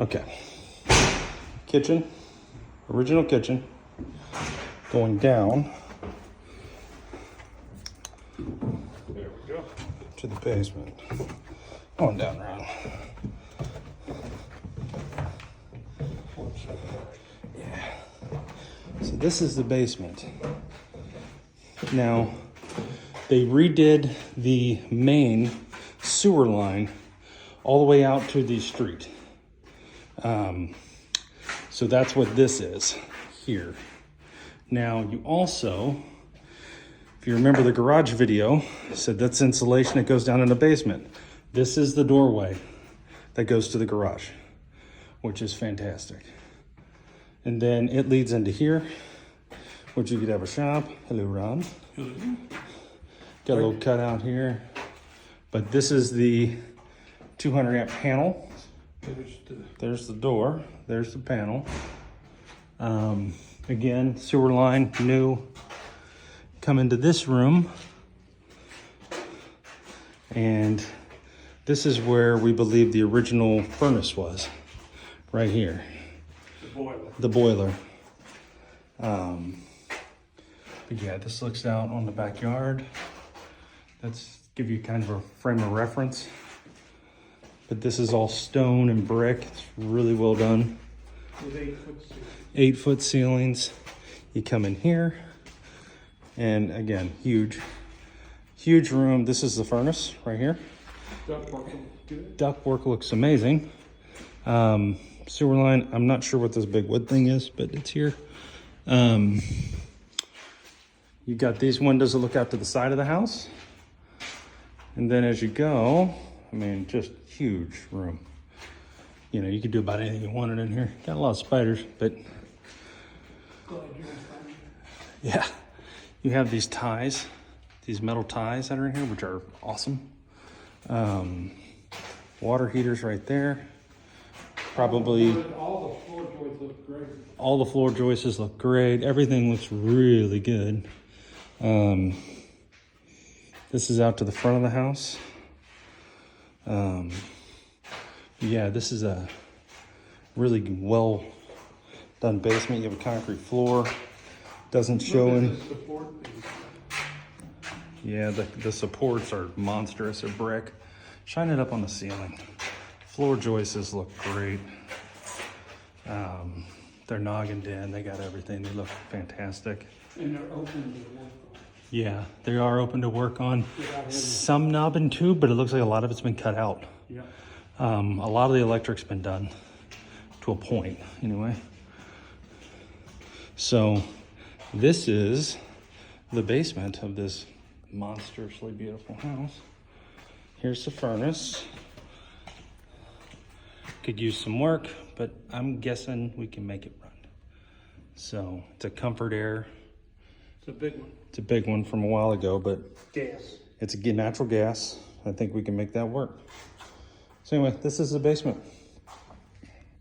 Okay. Kitchen, original kitchen, going down. There we go. To the basement. Going down around. Yeah. So this is the basement. Now, they redid the main sewer line all the way out to the street. So that's what this is here. Now, you also, if you remember the garage video, I said that's insulation that goes down in the basement. This is the doorway that goes to the garage, which is fantastic. And then it leads into here, which you could have a shop. Hello, Ron. Hello. Got a little cutout here. But this is the 200 amp panel. There's the door. There's the panel. Again, sewer line, new. Come into this room. And this is where we believe the original furnace was. Right here. The boiler. But yeah, this looks out on the backyard. Let's give you kind of a frame of reference. But this is all stone and brick. It's really well done. With 8-foot ceilings. 8-foot ceilings. You come in here, and again, huge room. This is the furnace right here. Ductwork looks good. Ductwork looks amazing. Sewer line, I'm not sure what this big wood thing is, but it's here. You got these windows that look out to the side of the house. And then as you go, I mean, just huge room. You know, you could do about anything you wanted in here. Got a lot of spiders, but yeah. You have these ties, these metal ties that are in here, which are awesome. Water heaters right there. Probably all the floor joists look great. all the floor joists look great. Everything looks really good. This is out to the front of the house. Yeah, this is a really well done basement. You have a concrete floor. Doesn't show in. Yeah, the supports are monstrous. They're brick. Shine it up on the ceiling. Floor joists look great. They're noggined in. They got everything. They look fantastic. And they're open to work on. Yeah, they are open to work on. Some knobbing too, but it looks like a lot of it's been cut out. Yeah. A lot of the electric's been done to a point anyway. So this is the basement of this monstrously beautiful house. Here's the furnace. Could use some work, but I'm guessing we can make it run. So it's a Comfort Air. It's a big one. It's a big one from a while ago, but Gas. it's a natural gas. I think we can make that work. So anyway, this is the basement.